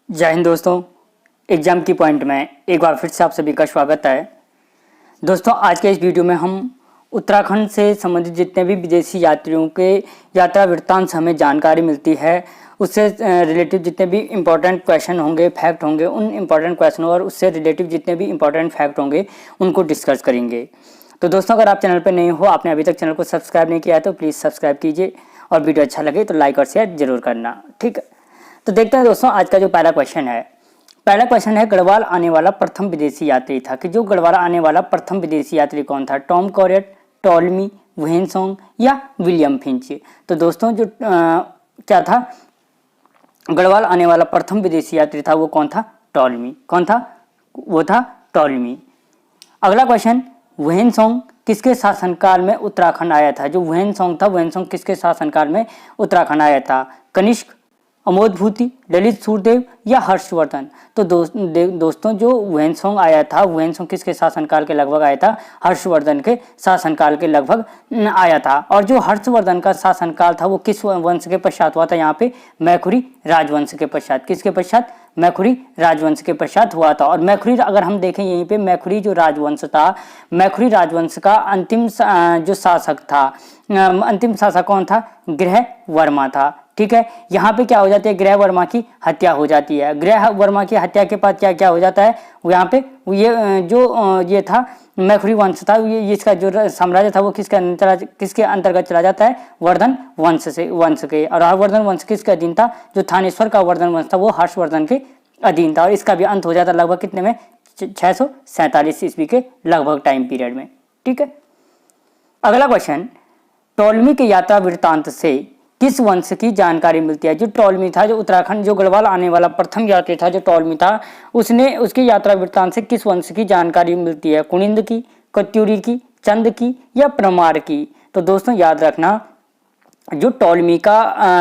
जय हिंद दोस्तों। एग्जाम की पॉइंट में एक बार फिर से आप सभी का स्वागत है। दोस्तों आज के इस वीडियो में हम उत्तराखंड से संबंधित जितने भी विदेशी यात्रियों के यात्रा वृत्तांत से हमें जानकारी मिलती है उससे रिलेटिव जितने भी इम्पोर्टेंट क्वेश्चन होंगे, फैक्ट होंगे, उन इम्पोर्टेंट क्वेश्चनों और उससे रिलेटिव जितने भी इम्पोर्टेंट फैक्ट होंगे उनको डिस्कस करेंगे। तो दोस्तों अगर आप चैनल पर नए हो, आपने अभी तक चैनल को सब्सक्राइब नहीं किया है तो प्लीज़ सब्सक्राइब कीजिए और वीडियो अच्छा लगे तो लाइक और शेयर जरूर करना। ठीक है, तो देखते हैं दोस्तों आज का जो पहला क्वेश्चन है गढ़वाल आने वाला प्रथम विदेशी यात्री था। कि जो गढ़वाल आने वाला प्रथम विदेशी यात्री कौन था? टॉम कॉरेट, टॉलमी, वुहेनसोंग या विलियम फिंच? तो दोस्तों जो क्या था, गढ़वाल आने वाला प्रथम विदेशी यात्री था वो कौन था? टॉलमी। कौन था? वो था टॉलमी। अगला क्वेश्चन, वुहेनसोंग किसके शासनकाल में उत्तराखंड आया था? जो वुहेनसोंग था, वुहेनसोंग किसके शासनकाल में उत्तराखंड आया था? कनिष्क, अमोदभूति, ललित सूरदेव या हर्षवर्धन? तो दोस्तों जो वुहेनसोंग आया था, वुहेनसोंग किसके शासनकाल के लगभग आया था? हर्षवर्धन के शासनकाल के लगभग आया था। और जो हर्षवर्धन का शासनकाल था वो किस वंश के पश्चात हुआ था? यहाँ पे मैखुरी राजवंश के पश्चात। किसके पश्चात? मैखुरी राजवंश के पश्चात हुआ था। और मैखुरी अगर हम देखें यहीं पे, मैखुरी जो राजवंश था, मैखुरी राजवंश का अंतिम जो शासक था, अंतिम शासक कौन था? ग्रह वर्मा था। ठीक है, यहाँ पे क्या हो जाती है? ग्रह वर्मा की हत्या हो जाती है। ग्रह वर्मा की हत्या के बाद क्या क्या हो जाता है? यहाँ पे ये था मैखुरी वंश था, ये इसका जो साम्राज्य था वो किसके अंतर्गत चला जाता है? वर्धन वंश के। और वर्धन वंश किसके अधीन था? जो थानेश्वर का वर्धन वंश था वो हर्षवर्धन के अधीन था। और इसका भी अंत हो जाता लगभग कितने में? 647 ईस्वी के लगभग टाइम पीरियड में। ठीक है, अगला क्वेश्चन, टॉलमी के यात्रा वृत्तांत से किस वंश की जानकारी मिलती है? जो टॉलमी था, जो उत्तराखंड, जो गढ़वाल आने वाला प्रथम यात्री था, जो टॉलमी था, उसकी यात्रा वृत्तांत से किस वंश की जानकारी मिलती है? कुनिंद की, कत्यूरी की, चंद की या परमार की? तो दोस्तों याद रखना, जो टॉलमी का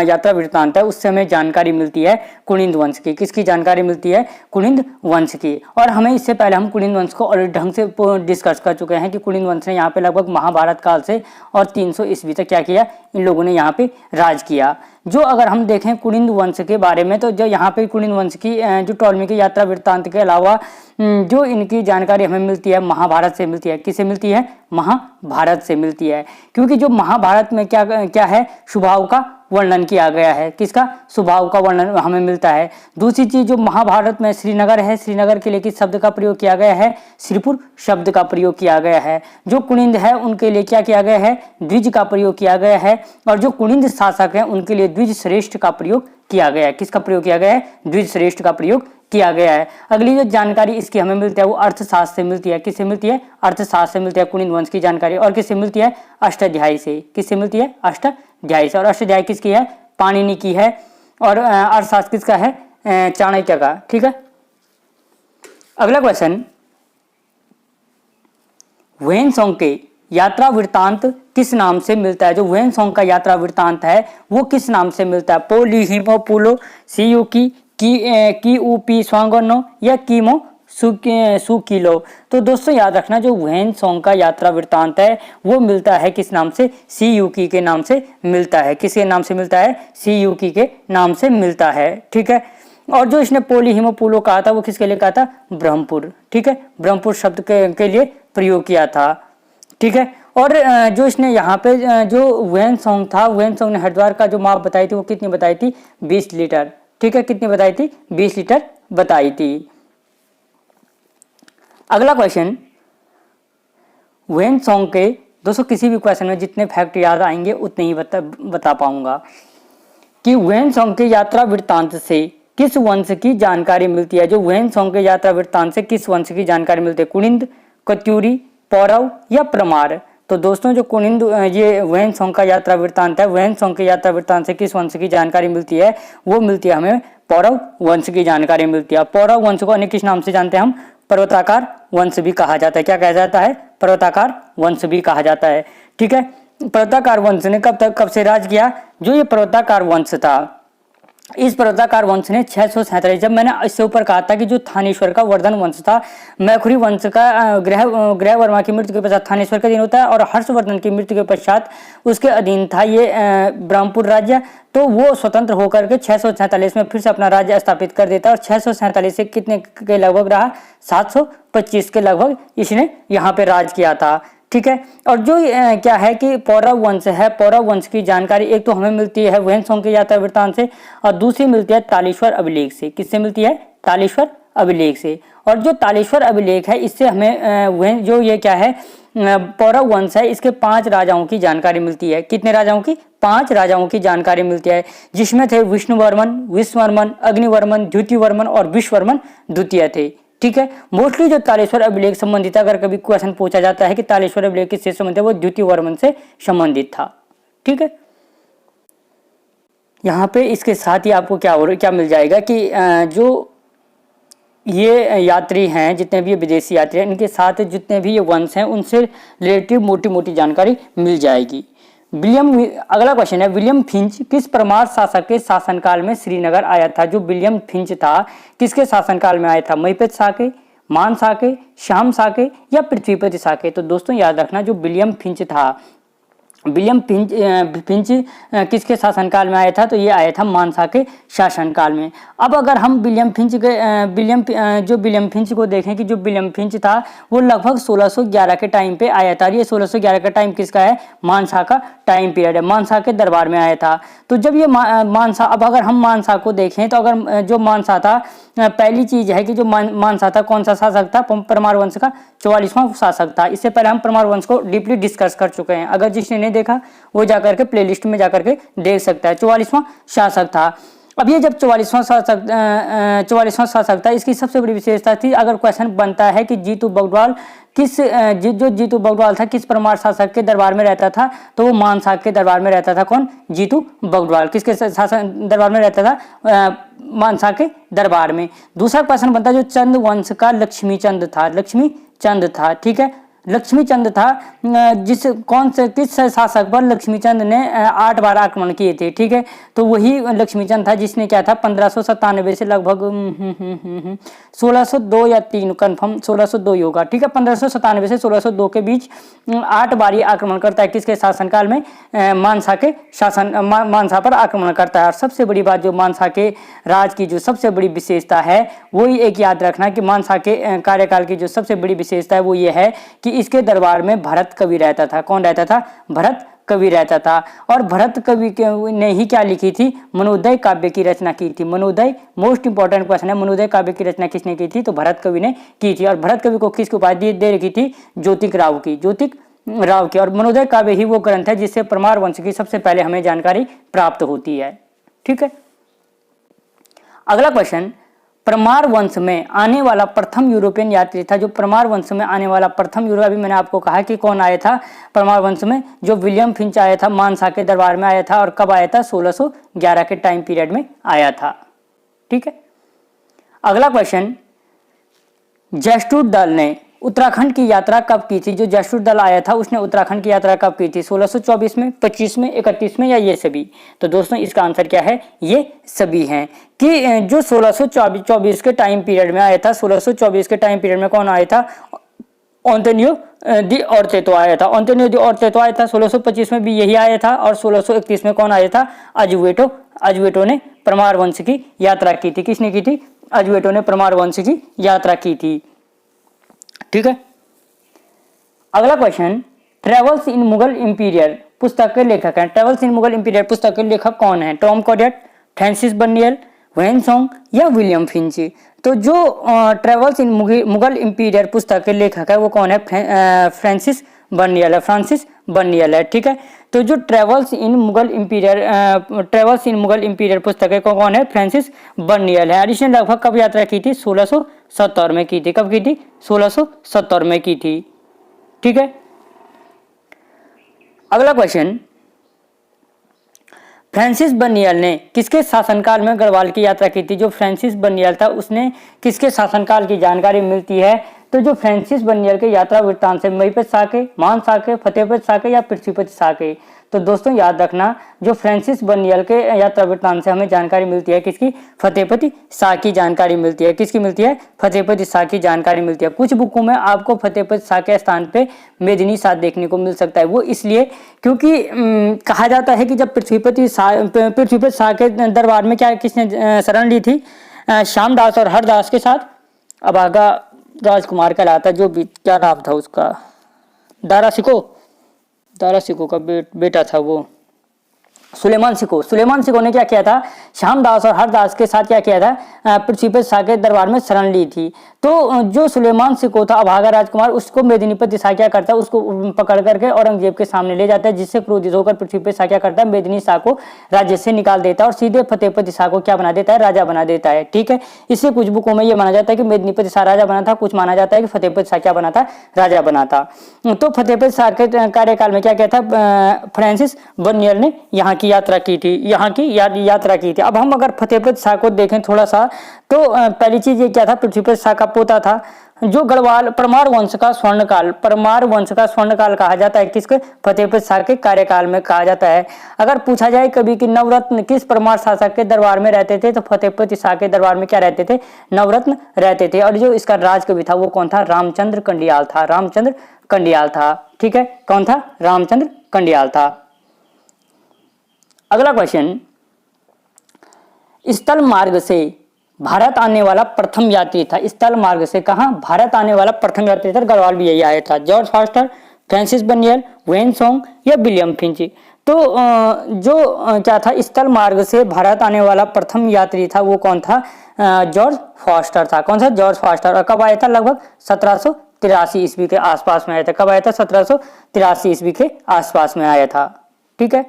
यात्रा वृत्तांत है उससे हमें जानकारी मिलती है कुनिंद वंश की। किसकी जानकारी मिलती है? कुनिंद वंश की। और हमें इससे पहले हम कुनिंद वंश को ऑलरेडी ढंग से डिस्कस कर चुके हैं कि कुनिंद वंश ने यहाँ पे लगभग महाभारत काल से और 300 ईस्वी तक क्या किया? इन लोगों ने यहाँ पे राज किया। जो अगर हम देखें कुनिंद वंश के बारे में, तो जो यहाँ पे कुनिंद वंश की जो टॉलमी की यात्रा वृत्तांत के अलावा जो इनकी जानकारी हमें मिलती है महाभारत से मिलती है। किससे मिलती है? महाभारत से मिलती है। क्योंकि जो महाभारत में क्या है? स्वभाव का वर्णन किया गया है। किसका? स्वभाव का वर्णन हमें मिलता है। दूसरी चीज, जो महाभारत में श्रीनगर है, श्रीनगर के लिए किस शब्द का प्रयोग किया गया है? श्रीपुर शब्द का प्रयोग किया गया है। जो कुनिंद है उनके लिए क्या किया गया है? द्विज का प्रयोग किया गया है। और जो कुनिंद शासक है उनके लिए द्विज श्रेष्ठ का प्रयोग किया गया है। किसका प्रयोग किया गया है? द्विज श्रेष्ठ का प्रयोग किया गया है। अगली जो जानकारी इसकी हमें मिलती है वो अर्थशास्त्र से मिलती है। किससे मिलती है? अर्थशास्त्र से मिलती है कुनिंद वंश की जानकारी। और किससे मिलती है? अष्टाध्यायी से। किससे मिलती है? अष्टाध्यायी से। और अष्टाध्यायी किसकी है? पाणिनि की है। और अर्थशास्त्र किसका है? चाणक्य का। ठीक है, अगला क्वेश्चन, वुहेनसोंग के यात्रा वृत्तांत किस नाम से मिलता है? जो वुहेनसोंग का यात्रा वृत्तांत है वो किस नाम से मिलता है? पोलिहिमोपुलो सियुकी की ऊपी स्वांगनो या कीमो सुकिलो? तो दोस्तों याद रखना, जो वुहेनसोंग का यात्रा वृत्तांत है वो मिलता है किस नाम से? सीयूकी के नाम से मिलता है। किसके नाम से मिलता है? सीयूकी के नाम से मिलता है। ठीक है, और जो इसने पोलिहिमोपुलो कहा था वो किसके लिए कहा था? ब्रह्मपुर। ठीक है, ब्रह्मपुर शब्द के लिए प्रयोग किया था। ठीक है, और जो इसने यहाँ पे जो वुहेनसोंग था, वुहेनसोंग ने हरिद्वार का जो माप बताई थी वो कितनी बताई थी? 20 लीटर। ठीक है, कितनी बताई थी? 20 लीटर बताई थी। अगला क्वेश्चन, वुहेनसोंग के, दोस्तों किसी भी क्वेश्चन में जितने फैक्ट याद आएंगे उतने ही बता पाऊंगा। कि वुहेनसोंग के यात्रा वृत्तांत से किस वंश की जानकारी मिलती है? जो वुहेनसोंग के यात्रा वृत्तांत से किस वंश की जानकारी मिलती है? कुनिंद, कत्यूरी, पौरव या परमार? तो दोस्तों जो कुनिंद, ये वुहेनसोंग का यात्रा वृत्तांत है, वुहेनसोंग के यात्रा वृत्तांत से किस वंश की जानकारी मिलती है? वो मिलती है हमें पौरव वंश की जानकारी मिलती है। पौरव वंश को अन्य किस नाम से जानते हैं हम? पर्वताकार वंश भी कहा जाता है। क्या कहा जाता है? पर्वताकार वंश भी कहा जाता है। ठीक है, पर्वताकार वंश ने कब से राज किया? जो ये पर्वताकार वंश था इस पर्वताकार वंश ने 647, जब मैंने इससे ऊपर कहा था कि जो थानेश्वर का वर्धन वंश था, मैखुरी वंश का ग्रह वर्मा की मृत्यु के पश्चात थानेश्वर का अधीन होता है और हर्षवर्धन की मृत्यु के पश्चात उसके अधीन था ये ब्रह्मपुर राज्य। तो वो स्वतंत्र होकर के 647 में फिर से अपना राज्य स्थापित कर देता है और 647 से कितने के लगभग रहा, 725 के लगभग इसने यहाँ पे राज किया था। ठीक है। और जो क्या है कि पौरव वंश है, पौरव वंश की जानकारी एक तो हमें मिलती है वैनसोंग की यात्रा वृत्तांत से और दूसरी मिलती है तालेश्वर अभिलेख से। किससे मिलती है? तालेश्वर अभिलेख से। और जो तालेश्वर अभिलेख है इससे हमें जो ये क्या है पौरव वंश है, इसके 5 राजाओं की जानकारी मिलती है। कितने राजाओं की? 5 राजाओं की जानकारी मिलती है, जिसमें थे विष्णुवर्मन, विश्ववर्मन, अग्निवर्मन, द्युतिवर्मन और विश्ववर्मन द्वितीय थे। ठीक है। मोस्टली जो तालेश्वर अभिलेख संबंधित, अगर कभी क्वेश्चन पूछा जाता है कि तालेश्वर अभिलेख किससे संबंधित है, वो द्युतिवर्मन से संबंधित था। ठीक है। यहाँ पे इसके साथ ही आपको क्या मिल जाएगा कि जो ये यात्री हैं, जितने भी ये विदेशी यात्री हैं, इनके साथ जितने भी ये वंश हैं उनसे रिलेटिव मोटी मोटी जानकारी मिल जाएगी। अगला क्वेश्चन है, विलियम फिंच किस परमार शासक के शासनकाल में श्रीनगर आया था? जो विलियम फिंच था किसके शासनकाल में आया था? महिपत साके, मान साके, श्याम साके या पृथ्वीपति साके? तो दोस्तों याद रखना, जो विलियम फिंच था, विलियम फिंच किसके शासनकाल में आया था? तो ये आया था मानसा के शासनकाल में। अब अगर हम विलियम फिंच को देखें कि जो विलियम फिंच था वो लगभग 1611 के टाइम पे आया था। ये 1611 का टाइम किसका है? मानसा का टाइम पीरियड है, मानसा के दरबार में आया था। तो जब ये मानसा, अब अगर हम मानसा को देखें तो अगर जो मानसा था, पहली चीज है कि जो मानसा था कौन सा शासक था? परमार वंश का 44वां शासक था। इससे पहले हम परमार वंश को डीपली डिस्कस कर चुके हैं, अगर जिसने नहीं देखा वो जाकर के प्लेलिस्ट में जाकर के देख सकता है। 44वां शासक था। अब ये जब 44वां शासक था, इसकी सबसे बड़ी विशेषता थी, अगर क्वेश्चन बनता है कि जीतू बगड़वाल जीतू बगड़वाल था किस परमार शासक के दरबार में रहता था? तो वो मानसा के दरबार में रहता था। कौन? जीतू बगड़वाल। किसके शासन दरबार में रहता था? मानसा के दरबार में। दूसरा क्वेश्चन बनता है, जो चंद वंश का लक्ष्मी चंद था। ठीक है। लक्ष्मी चंद था, किस शासक पर लक्ष्मी चंद ने 8 बार आक्रमण किए थे? ठीक है। तो वही लक्ष्मी चंद था जिसने क्या था 1597 से लगभग 1602 या 3 कंफर्म 1602 ही होगा। ठीक है। 1597 से 1602 के बीच 8 बार ही आक्रमण करता है। किसके शासनकाल में? मानसा पर आक्रमण करता है। और सबसे बड़ी बात, जो मानसा के राज की जो सबसे बड़ी विशेषता है वो ही एक याद रखना कि मानसा के कार्यकाल की जो सबसे बड़ी विशेषता है वो ये है कि इसके दरबार में भरत कवि रहता था। कौन रहता था? भरत कवि रहता था। और भरत कवि ने ही क्या लिखी थी? मनोदय काव्य की रचना की थी। मनोदय मोस्ट इंपॉर्टेंट क्वेश्चन है, मनोदय काव्य की रचना किसने की थी? तो भरत कवि ने की थी। और भरत कवि को किसकी उपाधि दे रखी थी? ज्योतिक राव की। और मनोदय काव्य ही वो ग्रंथ है जिससे परमार वंश की सबसे पहले हमें जानकारी प्राप्त होती है। ठीक है। अगला क्वेश्चन, परमार वंश में आने वाला प्रथम यूरोपियन यात्री था। जो परमार वंश में आने वाला प्रथम अभी मैंने आपको कहा कि कौन आया था परमार वंश में? जो विलियम फिंच आया था, मानसा के दरबार में आया था। और कब आया था? 1611 के टाइम पीरियड में आया था। ठीक है। अगला क्वेश्चन, जैसठूर दल ने उत्तराखंड की यात्रा कब की थी? जो जैसठूर दल आया था उसने उत्तराखंड की यात्रा कब की थी? 1624 में, 25 में, 31 में या ये सभी? तो दोस्तों इसका आंसर क्या है? ये सभी हैं। कि जो 1624 के टाइम पीरियड में आया था, 1624 के टाइम पीरियड में कौन आया था? एंटोनियो दी ओर्तेतो आया था। एंटोनियो दी ओर्तेतो आया था। 1625 में भी यही आया था। और 1631 में कौन आया था? अजुवेटो ने परमार वंश की यात्रा की थी। किसने की थी? अजुवेटो ने परमार वंश की यात्रा की थी। ठीक है। अगला question, travels in Mughal imperial पुस्तक के लेखक हैं। ट्रेवल्स इन मुगल इंपीरियर पुस्तक के लेखक कौन है? टॉम कॉडेट, फ्रांसिस बर्नियल, वैनसोंग या विलियम फिंच? तो जो ट्रेवल्स इन मुगल इंपीरियर पुस्तक के लेखक है वो कौन है? फ्रांसिस बर्नियल है। ठीक है। तो जो ट्रेवल्स इन मुगल इंपीरियर पुस्तक है कौन है? फ्रांसिस बर्नियल है। और इसने लगभग कब यात्रा की थी? 1670 में की थी। कब की थी? 1670 में की थी। ठीक है। अगला क्वेश्चन, फ्रांसिस बर्नियल ने किसके शासनकाल में गढ़वाल की यात्रा की थी? जो फ्रांसिस बर्नियल था उसने किसके शासनकाल की जानकारी मिलती है? तो जो फ्रांसिस बर्नियल के यात्रा वृत्तांत से महिपत साके, मान साके, फतेहपत साके या पृथ्वीपति साके? तो दोस्तों याद रखना, जो फ्रांसिस बर्नियल के यात्रा वृत्तांत से हमें जानकारी मिलती है किसकी, फतेहपति शाह की जानकारी मिलती है। किसकी मिलती है, फतेहपति शाह की जानकारी मिलती है। कुछ बुकों में आपको फतेहपति शाह के स्थान पे मेदिनी शाह देखने को मिल सकता है। वो इसलिए क्योंकि कहा जाता है कि जब पृथ्वीपति शाह के दरबार में क्या किसने शरण ली थी, श्यामदास और हरदास के साथ अभागा राजकुमार कहलाता, जो भी क्या नाम था उसका, दारा सिको का बेटा था वो, सुलेमान सिको ने क्या किया था, श्यामदास और हरदास के साथ क्या किया था, पृथ्वीपति शाह के दरबार में शरण ली थी। तो जो सुलेमान सिको था अभागा राजकुमार, उसको मेदिनीपति शाह क्या करता है, उसको पकड़ करके औरंगजेब के सामने ले जाता है, जिससे क्रोधित होकर पृथ्वीपति शाह क्या करता है, मेदिनी शाह को राज्य से निकाल देता है और सीधे फतेहपति शाह को क्या बना देता है, राजा बना देता है। ठीक है, इससे कुछ बुकों में यह माना जाता है कि मेदिनीपति शाह राजा बना था, कुछ माना जाता है कि फतेहपति शाह क्या बना था, राजा बना था। तो फतेहपति शाह के कार्यकाल में क्या किया था, फ्रांसिस बर्नियल ने यहाँ की यात्रा की थी, यात्रा की थी। अब हम अगर फतेहपति शाह को देखें थोड़ा सा, तो पहली चीज ये क्या था, पृथ्वीपति शाह का पोता था, जो गढ़वाल परमार वंश का स्वर्णकाल कहा जाता है किसके, फतेहपति शाह के कार्यकाल में कहा जाता है। अगर पूछा जाए कभी कि नवरत्न किस परमार शासक के दरबार में रहते थे, तो फतेहपति शाह के दरबार में क्या रहते थे, नवरत्न रहते थे। और जो इसका राजकवि था वो कौन था, रामचंद्र कंडियाल था। ठीक है, कौन था, रामचंद्र कंडियाल था। अगला क्वेश्चन, स्थल मार्ग से भारत आने वाला प्रथम यात्री था, स्थल मार्ग से कहां भारत आने वाला प्रथम यात्री था, गढ़वाल भी यही आया था, George Foster, Francis Bernier, Hiuen Tsang या विलियम फिंच। तो जो क्या था, स्थल मार्ग से भारत आने वाला प्रथम यात्री था वो कौन था, जॉर्ज फॉस्टर था। कौन सा, जॉर्ज फॉस्टर। और कब आया था, लगभग 1783 ईस्वी के आसपास में आया था। कब आया था, 1783 ईस्वी के आसपास में आया था। ठीक है,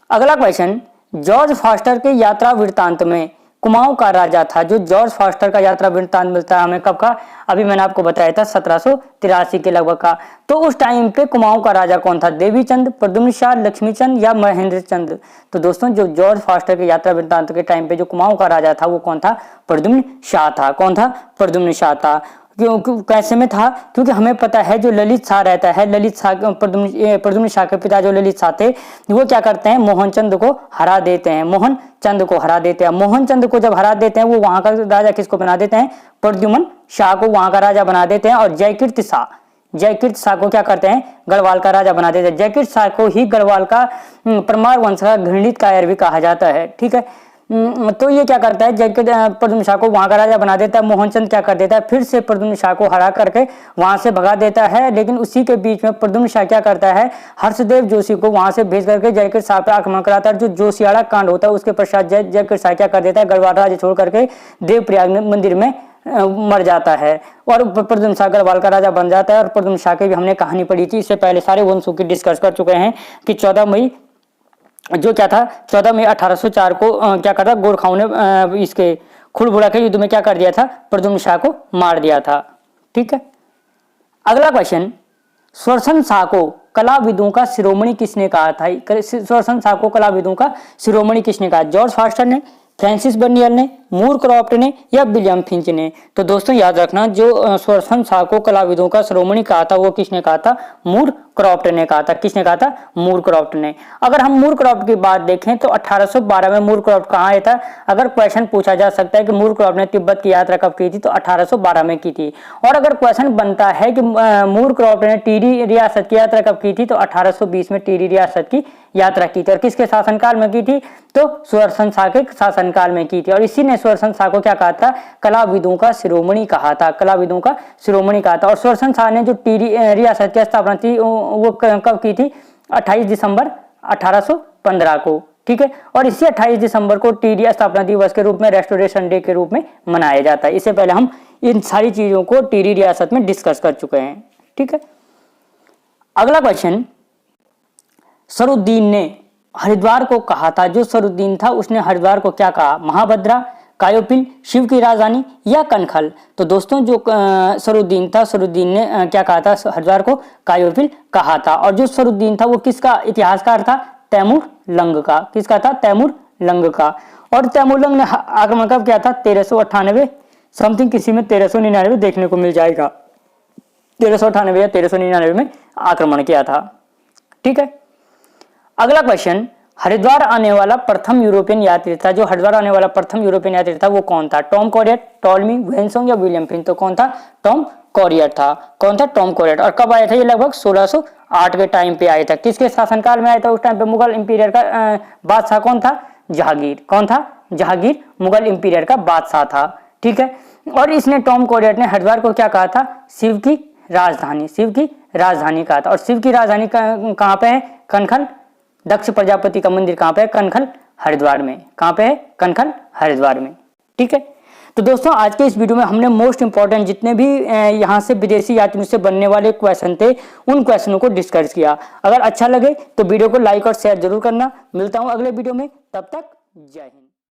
अगला क्वेश्चन, जॉर्ज फॉस्टर के यात्रा वृत्तांत में कुमाऊं का राजा था, जो जॉर्ज फॉस्टर का यात्रा वृत्तांत मिलता है हमें कब का, अभी मैंने आपको बताया था 1783 के लगभग का। तो उस टाइम पे कुमाऊं का राजा कौन था, देवीचंद, प्रद्युम्न शाह, लक्ष्मीचंद या महेंद्र चंद। तो दोस्तों जो जॉर्ज फॉस्टर के यात्रा वृत्तांत के टाइम पे जो कुमाऊं का राजा था वो कौन था, प्रद्युम्न शाह था। कौन था, प्रद्युम्न शाह था। कैसे में था, क्योंकि हमें पता है जो ललित शाह रहता है, ललित शाह प्रद्युम्न शाह के पिता जो ललित शाह थे, वो क्या करते हैं, मोहनचंद को हरा देते हैं। मोहनचंद को जब हरा देते हैं, वो वहां का राजा किसको बना देते हैं, प्रद्युम्न शाह को वहां का राजा बना देते हैं। और जयकीर्ति शाह को क्या करते हैं, गढ़वाल का राजा बना देते हैं। जयकीर्ति शाह को ही गढ़वाल का परमार वंश का घृणित कायर भी कहा जाता है। ठीक है, तो ये क्या करता है, प्रद्युम्न शाह को वहां का राजा बना देता है। मोहनचंद क्या कर देता है, फिर से प्रद्युम्न शाह को हरा करके वहां से भगा देता है। लेकिन उसी के बीच में प्रद्युम्न शाह क्या करता है, हर्षदेव जोशी को वहां से भेज करके जयकीर्ति शाह पे आक्रमण कराता है। जो जोशियाड़ा कांड होता है उसके पश्चात जयकीर्ति शाह क्या कर देता है, गढ़वाल राज्य छोड़ करके देवप्रयाग मंदिर में मर जाता है और प्रद्युम्न शाह गढ़वाल का राजा बन जाता है। और प्रद्युम्न शाह की भी हमने कहानी पढ़ी थी, इससे पहले सारे वंशों की डिस्कस कर चुके हैं कि 14 मई जो क्या था, 14 मई 1804 को क्या करता, गोरखाओं ने इसके खुलबुड़ा के युद्ध में क्या कर दिया था, प्रद्युम्न शाह को मार दिया था। ठीक है, अगला क्वेश्चन, स्वरसन शाह को कलाविदों का शिरोमणि किसने कहा था। स्वरसन शाह को कलाविदों का शिरोमणि किसने कहा, जॉर्ज फॉस्टर ने, फ्रांसिस बर्नियल ने, मूर क्रॉफ्ट ने या विलियम फिंच ने। तो दोस्तों याद रखना, जो स्वरसन शाह को कलाविदों का शिरोमणि कहा था वो किसने कहा था, मूर क्रॉफ्ट ने कहा था। किसने कहा था, मूर क्रॉफ्ट ने। अगर हम मूर क्रॉफ्ट की बात देखें तो 1812 में मूर क्रॉफ्ट कहाँ आया था। अगर क्वेश्चन पूछा जा सकता है कि मूर क्रॉफ्ट ने तिब्बत की यात्रा कब की थी, तो 1812 में की थी। और अगर क्वेश्चन बनता है कि मूर क्रॉफ्ट ने टिहरी रियासत की यात्रा कब की थी, तो 1820 में टिहरी रियासत की यात्रा की थी। और किसके शासनकाल में की थी, तो स्वरसन शाह के शासनकाल में की थी। और इसी ने स्वरसन शाह को क्या कहा था, कलाविदों का शिरोमणि कहा था, कलाविदों का शिरोमणि कहा था। और स्वरसन शाह ने जो टिहरी रियासत की स्थापना थी वो कब की थी, 28 दिसंबर 1815 को। ठीक है, और इसी 28 दिसंबर को टिहरी स्थापना दिवस के रूप में, रेस्टोरेशन डे के रूप में मनाया जाता है। इससे पहले हम इन सारी चीजों को टिहरी रियासत में डिस्कस कर चुके हैं। ठीक है, अगला क्वेश्चन, सरुद्दीन ने हरिद्वार को कहा था, जो सरुद्दीन था उसने हरिद्वार को क्या कहा, महाभद्रा, कायोपिल, शिव की राजधानी या कनखल। तो दोस्तों जो सरुद्दीन था, सरुद्दीन ने क्या कहा था, हरिद्वार को कायोपिल कहा था। और जो सरुद्दीन था वो किसका इतिहासकार था, तैमूर लंग का। किसका था, तैमूर लंग का। और तैमूर लंग ने आक्रमण कब किया था, 1398 समथिंग, किसी में 1399 देखने को मिल जाएगा। 1398 या 1399 में आक्रमण किया था। ठीक है, अगला क्वेश्चन, हरिद्वार आने वाला प्रथम यूरोपियन यात्री था, जो हरिद्वार आने वाला प्रथम यूरोपियन यात्री था वो कौन था? टॉम कॉरियर, टॉलमी, वेन्सोंग या विलियम फिन? तो कौन था? टॉम कॉरियर था। कौन था? Tom courier. और कब आया था? ये लगभग 1608 के टाइम पे आया था। किसके शासनकाल में आया था? उस टाइम पे मुगल इंपीरियर का बादशाह कौन था? जहांगीर। कौन था? जहांगीर मुगल इंपीरियर का बादशाह था। ठीक है। और इसने, टॉम कॉरियर ने हरिद्वार को क्या कहा था? शिव की राजधानी, शिव की राजधानी कहा था। और शिव की राजधानी कहाँ पे है? कनखल। दक्ष प्रजापति का मंदिर कहाँ पे है? कनखल हरिद्वार में। कहाँ पे है? कनखल हरिद्वार में। ठीक है। तो दोस्तों आज के इस वीडियो में हमने मोस्ट इंपॉर्टेंट जितने भी यहाँ से विदेशी यात्रियों से बनने वाले क्वेश्चन थे उन क्वेश्चनों को डिस्कस किया। अगर अच्छा लगे तो वीडियो को लाइक और शेयर जरूर करना। मिलता हूँ अगले वीडियो में, तब तक जय हिंद।